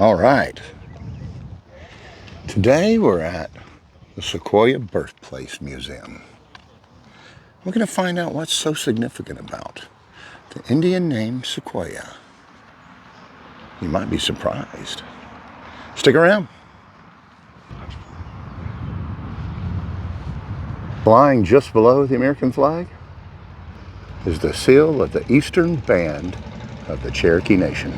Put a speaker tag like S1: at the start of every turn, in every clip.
S1: All right. Today we're at the Sequoyah Birthplace Museum. We're going to find out what's so significant about the Indian name Sequoyah. You might be surprised. Stick around. Flying just below the American flag is the seal of the Eastern Band of the Cherokee Nation.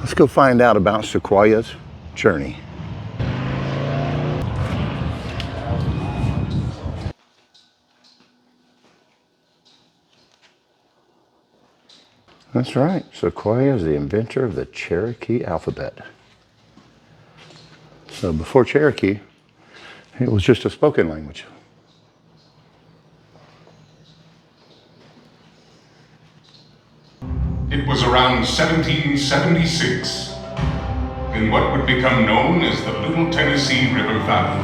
S1: Let's go find out about Sequoyah's journey. That's right, Sequoyah is the inventor of the Cherokee alphabet. So before Cherokee, it was just a spoken language.
S2: It was around 1776, in what would become known as the Little Tennessee River Valley.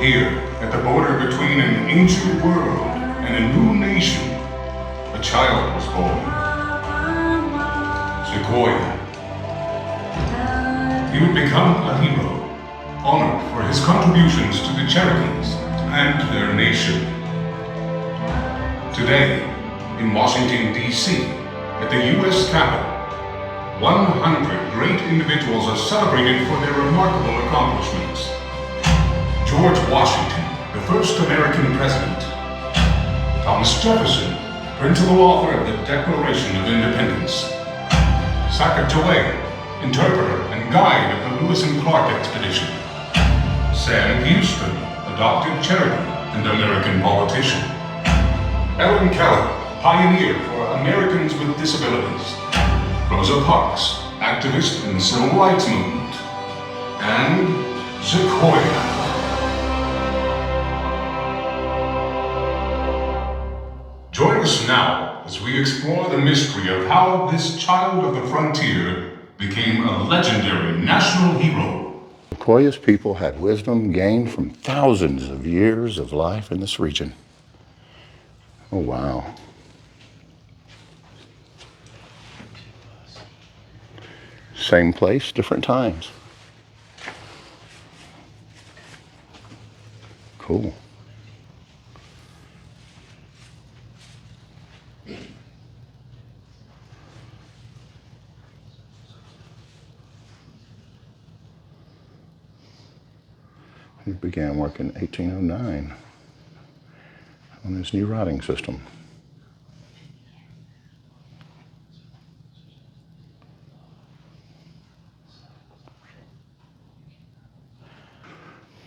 S2: Here, at the border between an ancient world and a new nation, a child was born. Sequoyah. He would become a hero, honored for his contributions to the Cherokees and their nation. Today, in Washington, D.C., at the U.S. Capitol, 100 great individuals are celebrated for their remarkable accomplishments. George Washington, the first American president. Thomas Jefferson, principal author of the Declaration of Independence. Sacagawea, interpreter and guide of the Lewis and Clark expedition. Sam Houston, adopted Cherokee and American politician. Ellen Keller, pioneer for Americans with disabilities. Rosa Parks, activist in the Civil Rights Movement. And Sequoyah. Join us now as we explore the mystery of how this child of the frontier became a legendary national hero.
S1: Sequoyah's people had wisdom gained from thousands of years of life in this region. Oh, wow. Same place, different times. Cool. He began work in 1809 on his new writing system.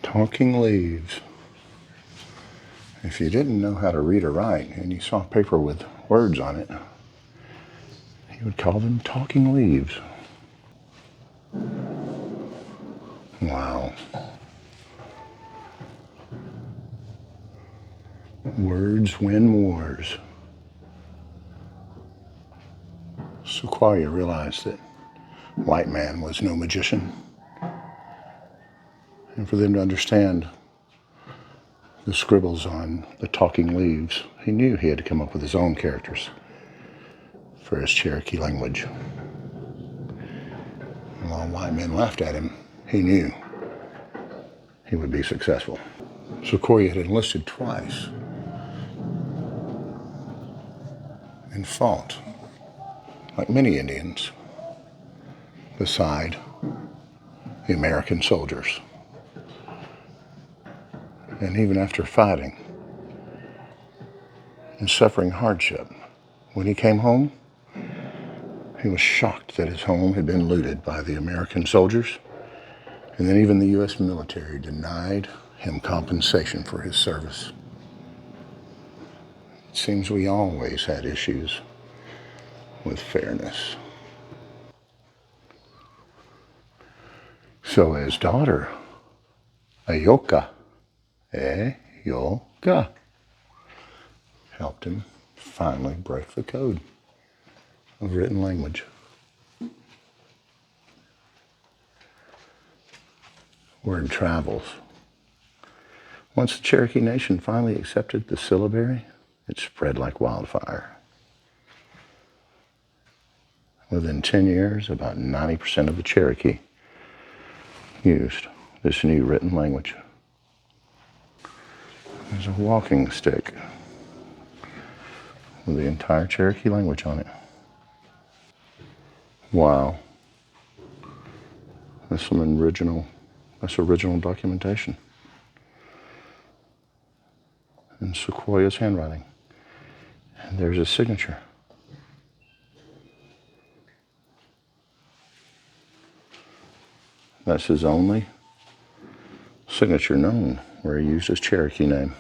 S1: Talking leaves. If you didn't know how to read or write and you saw paper with words on it, he would call them talking leaves. Wow. Words win wars. Sequoyah realized that white man was no magician. And for them to understand the scribbles on the talking leaves, he knew he had to come up with his own characters for his Cherokee language. And while white men laughed at him, he knew he would be successful. Sequoyah had enlisted twice and fought, like many Indians, beside the American soldiers. And even after fighting and suffering hardship, when he came home, he was shocked that his home had been looted by the American soldiers, and then even the U.S. military denied him compensation for his service. It seems we always had issues with fairness. So his daughter, Ayoka, helped him finally break the code of written language. Word travels. Once the Cherokee Nation finally accepted the syllabary, it spread like wildfire. Within 10 years, about 90% of the Cherokee used this new written language. There's a walking stick with the entire Cherokee language on it. Wow. That's original documentation in Sequoyah's handwriting. And there's his signature. That's his only signature known where he used his Cherokee name.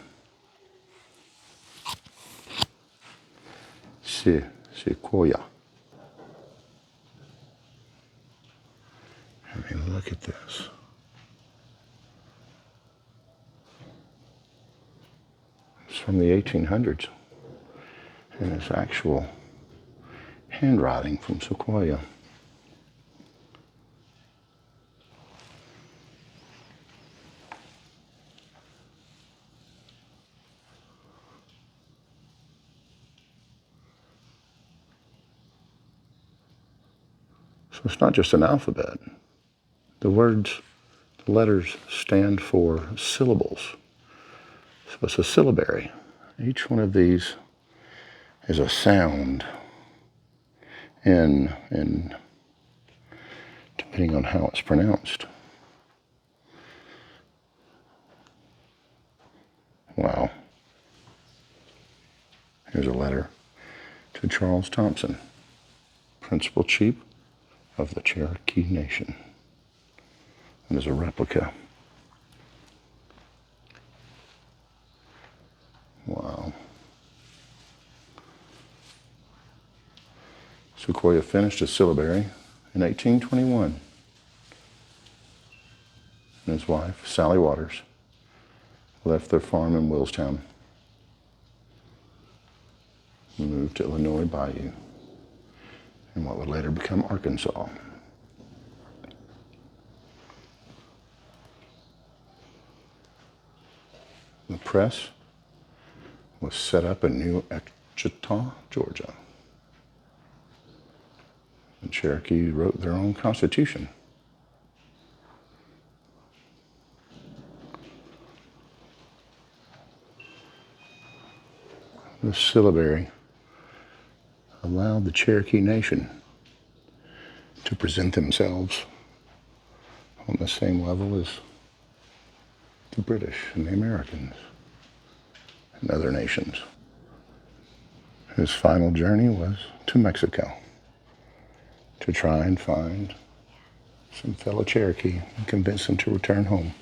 S1: Sequoyah. I mean, look at this. It's from the 1800s. And it's actual handwriting from Sequoyah. So it's not just an alphabet. The letters stand for syllables. So it's a syllabary. Each one of these is a sound in depending on how it's pronounced. Wow. Here's a letter to Charles Thompson, Principal Chief of the Cherokee Nation. And there's a replica. Wow. Sequoyah finished his syllabary in 1821. And his wife, Sally Waters, left their farm in Willstown and moved to Illinois Bayou in what would later become Arkansas. The press was set up in New Wichita, Georgia. The Cherokee wrote their own constitution. The syllabary allowed the Cherokee Nation to present themselves on the same level as the British and the Americans and other nations. His final journey was to Mexico to try and find some fellow Cherokee and convince them to return home.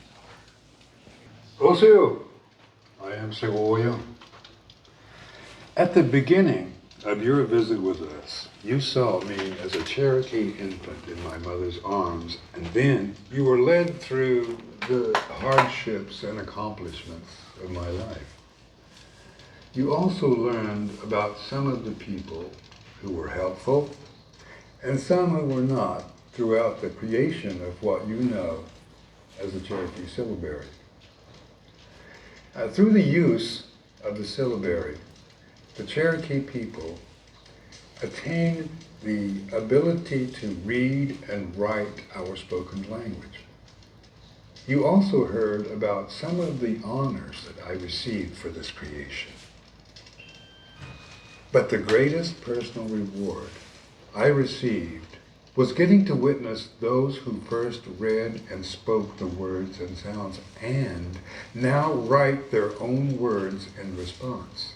S3: Oseo, I am Sequoyah. At the beginning of your visit with us, you saw me as a Cherokee infant in my mother's arms, and then you were led through the hardships and accomplishments of my life. You also learned about some of the people who were helpful and some who were not throughout the creation of what you know as the Cherokee syllabary. Through the use of the syllabary, the Cherokee people attained the ability to read and write our spoken language. You also heard about some of the honors that I received for this creation. But the greatest personal reward I received was getting to witness those who first read and spoke the words and sounds and now write their own words in response.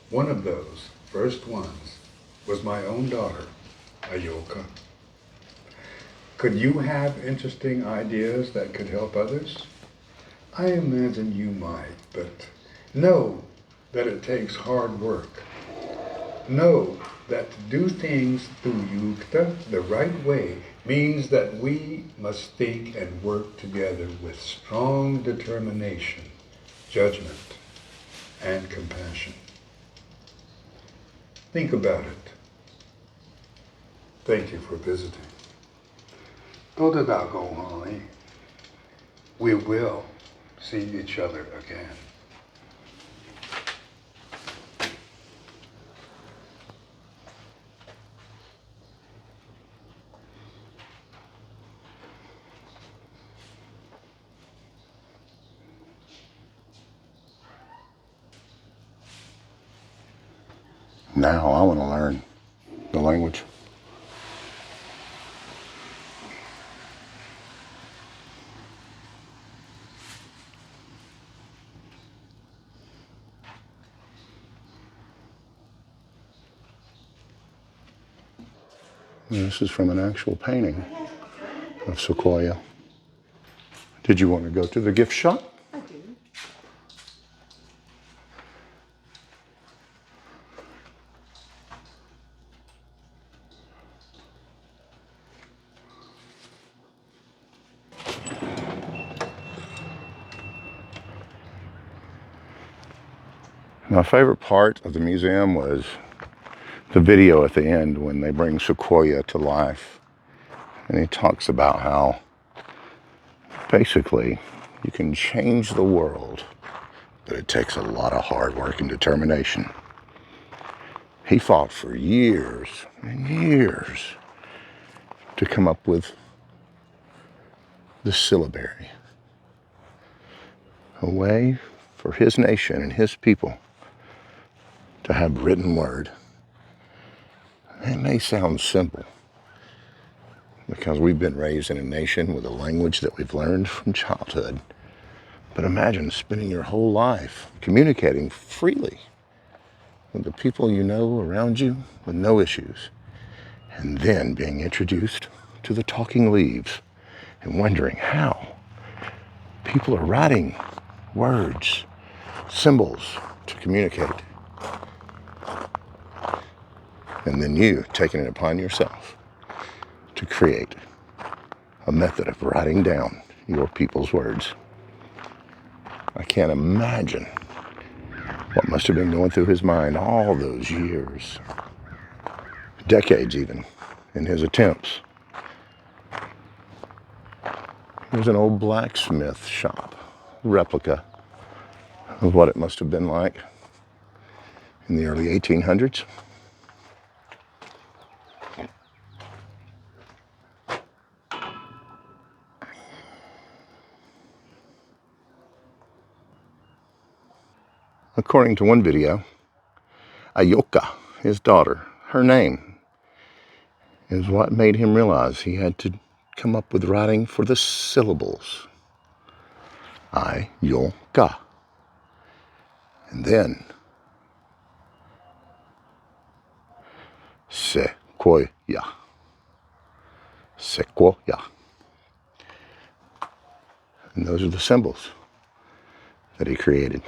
S3: One of those first ones was my own daughter, Ayoka. Could you have interesting ideas that could help others? I imagine you might, but know that it takes hard work. Know that to do things through Yukta the right way means that we must think and work together with strong determination, judgment, and compassion. Think about it. Thank you for visiting. Todadago, we will see each other again.
S1: Now I want to learn the language. This is from an actual painting of Sequoyah. Did you want to go to the gift shop?
S4: I do.
S1: My favorite part of the museum was the video at the end when they bring Sequoyah to life. And he talks about how basically you can change the world, but it takes a lot of hard work and determination. He fought for years and years to come up with the syllabary, a way for his nation and his people to have written word. It may sound simple because we've been raised in a nation with a language that we've learned from childhood. But imagine spending your whole life communicating freely with the people you know around you with no issues, and then being introduced to the talking leaves and wondering how people are writing words, symbols to communicate. And then you taking it upon yourself to create a method of writing down your people's words. I can't imagine what must have been going through his mind all those years, decades even, in his attempts. There's an old blacksmith shop, replica of what it must have been like in the early 1800s. According to one video, Ayoka, his daughter, her name, is what made him realize he had to come up with writing for the syllables. Ayoka. And then Sequoyah. Sequoyah. And those are the symbols that he created.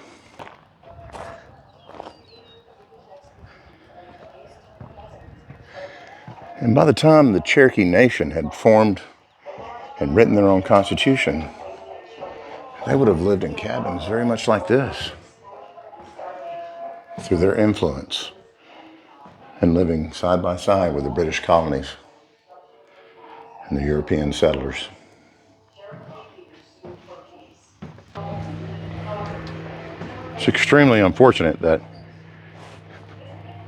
S1: And by the time the Cherokee Nation had formed and written their own constitution, they would have lived in cabins very much like this, through their influence and living side by side with the British colonies and the European settlers. It's extremely unfortunate that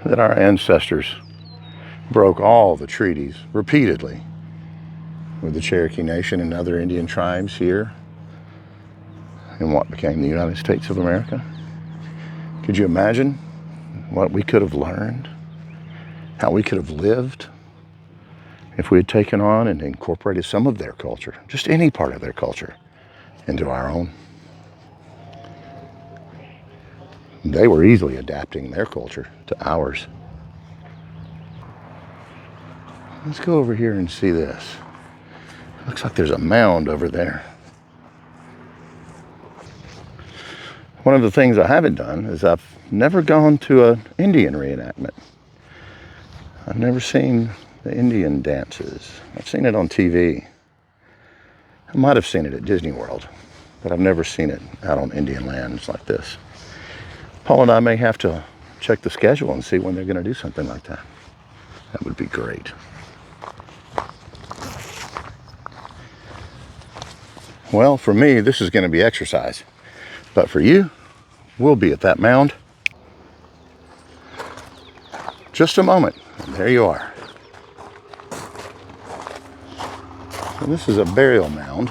S1: our ancestors broke all the treaties repeatedly with the Cherokee Nation and other Indian tribes here in what became the United States of America. Could you imagine what we could have learned, how we could have lived if we had taken on and incorporated some of their culture, just any part of their culture, into our own? They were easily adapting their culture to ours. Let's go over here and see this. Looks like there's a mound over there. One of the things I haven't done is I've never gone to an Indian reenactment. I've never seen the Indian dances. I've seen it on TV. I might have seen it at Disney World, but I've never seen it out on Indian lands like this. Paul and I may have to check the schedule and see when they're going to do something like that. That would be great. Well, for me, this is going to be exercise. But for you, we'll be at that mound. Just a moment, and there you are. So this is a burial mound,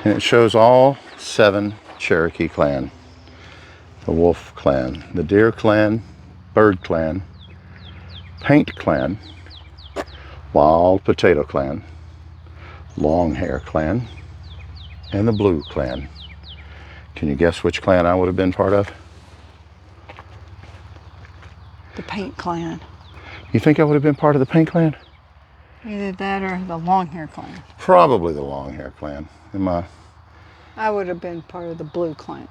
S1: and it shows all 7 Cherokee clan the wolf clan, the deer clan, bird clan, paint clan, wild potato clan, long hair clan, and the blue clan. Can you guess which clan I would have been part of?
S4: The paint clan.
S1: You think I would have been part of the paint clan?
S4: Either that or the long hair clan.
S1: Probably the long hair clan.
S4: I would have been part of the blue clan.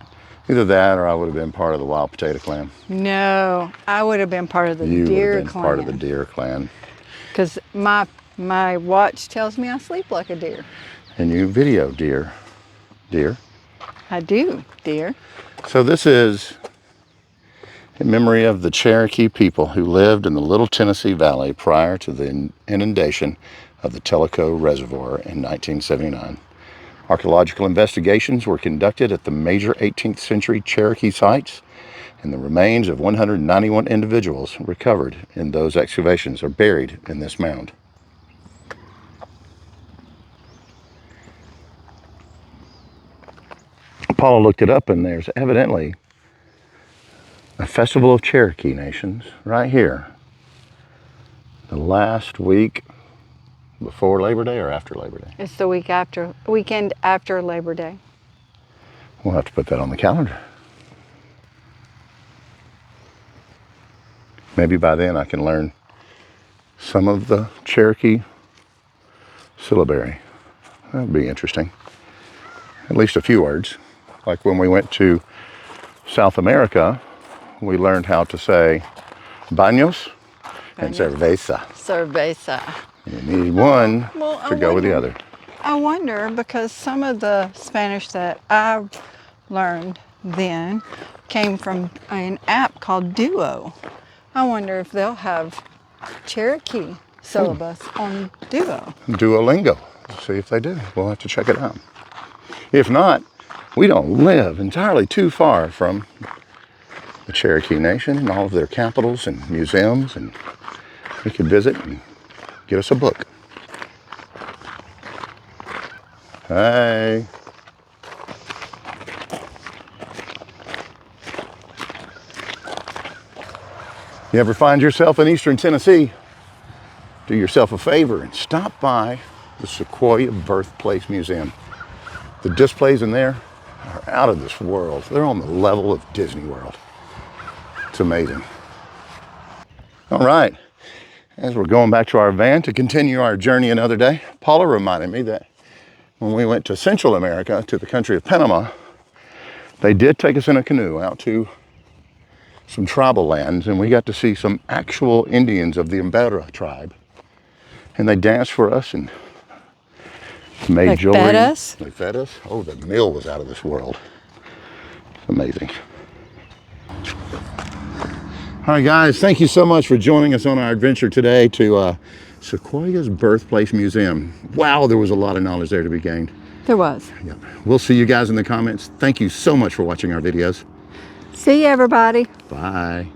S1: Either that or I would have been part of the wild potato clan.
S4: No, I would have been part of the
S1: You would
S4: deer
S1: have been
S4: clan.
S1: part of the deer clan.
S4: Because my watch tells me I sleep like a deer.
S1: And you video deer. Deer.
S4: I do, deer.
S1: So this is in memory of the Cherokee people who lived in the Little Tennessee Valley prior to the inundation of the Tellico Reservoir in 1979. Archaeological investigations were conducted at the major 18th century Cherokee sites, and the remains of 191 individuals recovered in those excavations are buried in this mound. Paula looked it up, and there's evidently a festival of Cherokee Nations right here. The last week before Labor Day or after Labor Day?
S4: It's the weekend after Labor Day.
S1: We'll have to put that on the calendar. Maybe by then I can learn some of the Cherokee syllabary. That would be interesting. At least a few words. Like when we went to South America, we learned how to say baños and cerveza.
S4: Cerveza.
S1: You need one
S4: Well,
S1: to go with the other.
S4: I wonder, because some of the Spanish that I learned then came from an app called Duo. I wonder if they'll have Cherokee syllabus on Duo.
S1: Duolingo. See if they do. We'll have to check it out. If not, we don't live entirely too far from the Cherokee Nation and all of their capitals and museums, and we could visit and get us a book. Hey. You ever find yourself in Eastern Tennessee? Do yourself a favor and stop by the Sequoyah Birthplace Museum. The displays in there are out of this world. They're on the level of Disney World. It's amazing. All right, as we're going back to our van to continue our journey another day, Paula reminded me that when we went to Central America, to the country of Panama, they did take us in a canoe out to some tribal lands, and we got to see some actual Indians of the Embera tribe. And they danced for us and made
S4: They
S1: jewelry.
S4: fed us?
S1: They fed us. Oh, the meal was out of this world. It's amazing. All right, guys, thank you so much for joining us on our adventure today to Sequoyah's Birthplace Museum. Wow, there was a lot of knowledge there to be gained.
S4: There was.
S1: Yep. We'll see you guys in the comments. Thank you so much for watching our videos.
S4: See you, everybody.
S1: Bye.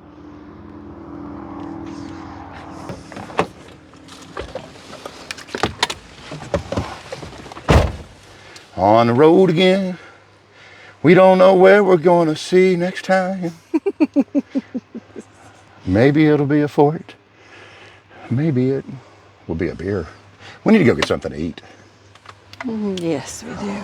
S1: On the road again. We don't know where we're going to see next time. Maybe it'll be a fort. Maybe it will be a beer. We need to go get something to eat.
S4: Yes, we do.